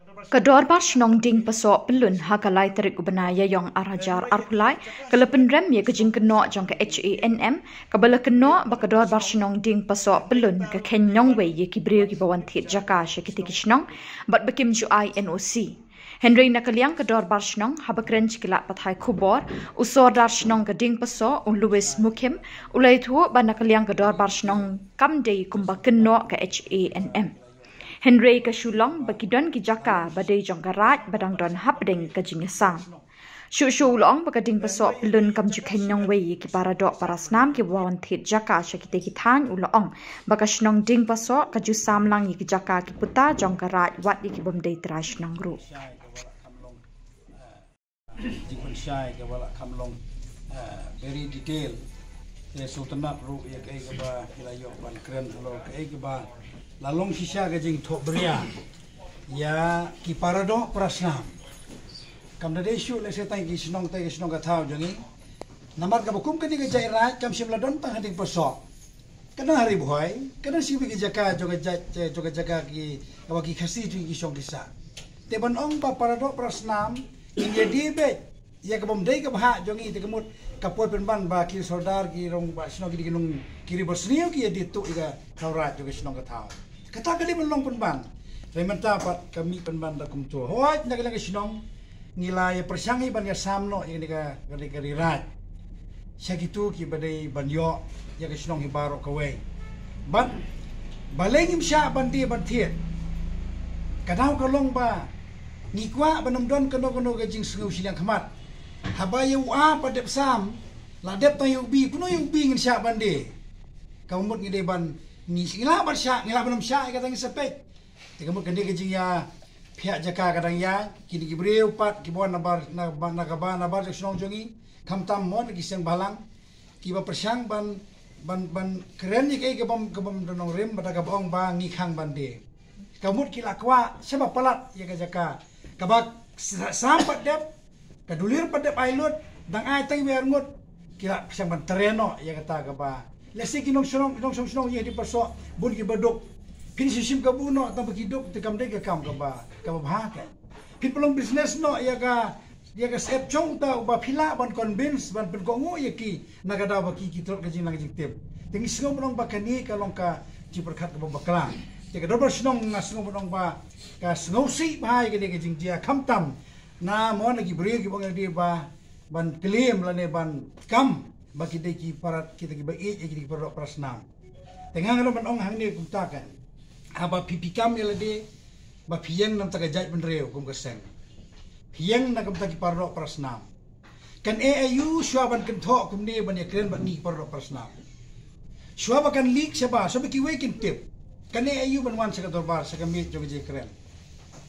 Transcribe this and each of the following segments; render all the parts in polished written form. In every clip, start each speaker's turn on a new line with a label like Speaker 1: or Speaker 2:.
Speaker 1: Kedor bar shnong ding pasok pelun hakalai terik ubanaya yang arajar arpulai kelepen rem ya kejing keno jong ke HANM kabala keno bakador bar shnong ding pasok pelun ke kenyong we ye kibriyo ki bawan thit jaka shekiti kishnong bat bekim ju INOC Henry nakaliang kedor bar shnong habakren chikila pathai kubor usor dar shnong ke ding pasok Louis Mukim ulai thu ba nakaliang kedor bar shnong kamdei kumba keno ke HANM Henry ke Shulong bakidon ki jaka badai jongkarat badang don hapding ke jingesang. Shulong bakading pasok pelun kam jukenyong wei ki paradok parasnam ki wawan thit jaka shakite ki than ulong bakashnong ding pasok ka ju samlang ki jaka ki puta jongkarat wat ki bomdei trash nang group.
Speaker 2: Jikun syai ke wala kamlong very detail sultanat ru ya ke ba kilayok ban keren lo ke ba lalong sisa gajing tok beria ya ki parado prasnam kam da desu le setai ki sinong ka thau jangi namar ka bukum kadi ga jairat kam sim ladon tang hading posok kana hari boy kana sibi ki jaka joga jaka ki awaki khasi tu ki song kisa te ban ong pa parado prasnam in ye dibe ya ka bom dei ka bha jangi te kemut kapoi penban ba ki sordar ki rong ba sinong ki nung kiri bosnio ki di tu iga thaurat joga sinong ka thau kata kali belong penban rementa pat kami penban da kumtu hoaj nak lang sinong nilai persangi ban ya samno ini ka rirat sagitu ki badai banyo ya ka sinong hibaro kawe ban balengim sya bandi bantiet kadau kalong ba nikwa banam don kono gajing sungu silang khamat habayu a padep sam la dep tayu bi kuno yu bi ngin sya bandi kaumut ngide ban ni ngila barsya ngila benam sya katang sepek tekemut kende kejing ya pihak jaka kadang ya kini kibreu pat kibon nabar nabar senong jongi kamtam mon kiseng balang kiba persang ban keren ni kai kebom donong rem pada kabong ba ngikhang bande kamut kila kwa sebab palat ya jaka kabak sampat dep kadulir padep ailut dang ai tang wer ngut kila persang ban tereno ya kata kaba lesi kinong sonong ye di pasok bun ki badok pin sisim ka buno ta bakidok te kam dei ka kam ka ba bhaka pin pelong business no ya ka sep chong ta ba phila ban convince ban pen kongo ye ki nagada ba ki trot ka jing lang jing tep tingi singo bonong ba kani ka long ka ji perkhat ka bakla te ka dobor sinong na singo bonong ba ka singo si ba ye ka jing dia kamtam na mo na ki bri ki bong di ba ban claim la ne ban kam bagi deki parat kita ki bae ki parat prasnam tengah ngalo ban ong hang ni kumtakan aba pipikam yelade ba phieng nam taka jai benreu kum keseng phieng na kam taki parat prasnam kan ayu swaban kan tho kum ne ban ya kren ban ni parat prasnam swaba kan lik saba so ki we kin tip kan ayu ban wan sa dorbar sa kamit jog je kren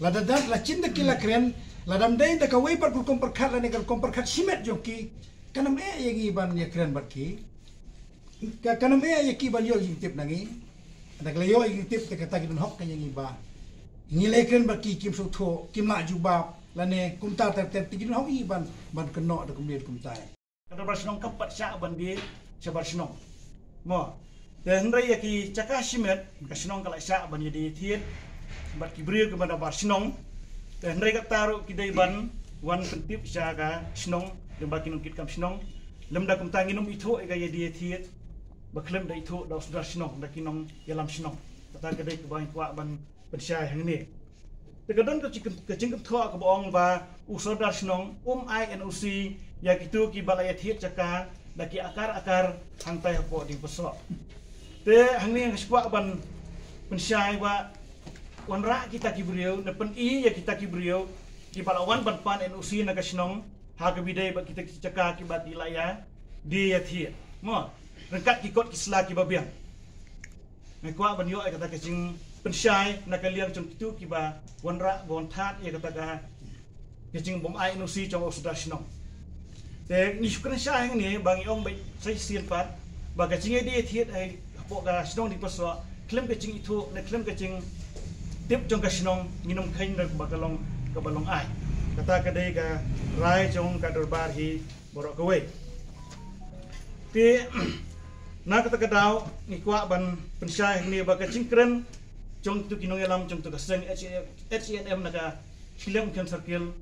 Speaker 2: ladadat la cinda kila kren ladam dai da ka we par kum perkhat la ne kan kum perkhat simet joki kanam yang iban ya keren batki kanam yang ban yo tip nangi ada kleyo tip te kata gidun hok kan yang iba ngile keren batki kim so tho kim la juba lane kumta ter tigidun hok iban ban keno da kumdir kumtai kada barsinong kapat sya ban bi sebar sinong mo dan rai ki caka simet kasinong kala sya ban yedi thiet batki brio ke ban barsinong dan rai kataru kidai ban wan pentip sya ka sinong yang bagi nungkit kam sinong lemda kum tanginum itu ega ye dia thiet baklem da itu da sudah sinong da kinong yalam sinong kata kedai ke bang kwa ban pensai hang ni tekadon ke kecing thwa ke bong ba usodar sinong INOC ya gitu ki balaya thiet caka da ki akar hantai po di pesok te hang ni ngskwa ban pensai wa wanra kita ki beriau na pen I ya kita ki beriau ki balawan ban pan INOC na ka sinong hak bidai bak kita cakap akibat dilaya dia thiet mo rengkat kikot kisla ki babiang ngakwa ban yo ai kata kecing pensai nakaliang cung tu ki ba wanra bon that ye kata ka kecing bom ai no si cung sudah sinong te ni shukran sai ni bang yong bai sai sien pat ba kecing dia thiet ai po ka sinong di paso klem kecing itu na klem kecing tip cung ka sinong minum khain dak bakalong ka balong ai kata kadai ka rai jong ka dorbar hi borok kawe ti na kata kadau ni kwa ban pensai ni ba ka cingkren jong tu kinong elam jong tu ka seng HANM na ka
Speaker 3: Hilang kan sakil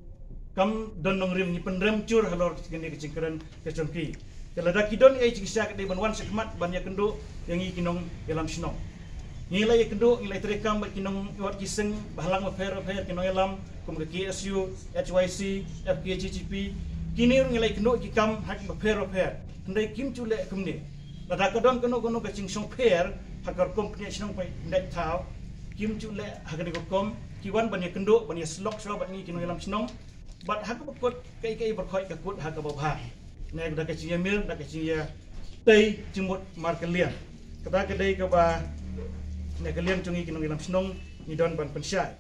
Speaker 3: kam don nong rim ni penrem cur halor gini kecingkeran kecongki. Kalau dah kidon ai cikisya ke ban wan sekmat ban ya kendo yang i kinong dalam sinong. Nilai kendo nilai terekam ba kinong wat kiseng bahalang mafer kinong elam kum ke KSU, HYC, FKGGP. Kini nilai kendo kikam hak mafer ndai kim chule kumni. Lada kadon kono kecing song per hakar kompni sinong pai ndai tau kim chule hakani kom kiwan ban ya kendo ban ya slok so ban ni kinong elam sinong. Bat hak bakut kai berkhoi kakut hak babha. Nek dah kecing mil dah kecing ya tei jemut markelian. Kata kedai ke ba nek kalian cungi kinong ilam senong ni don ban pensyai.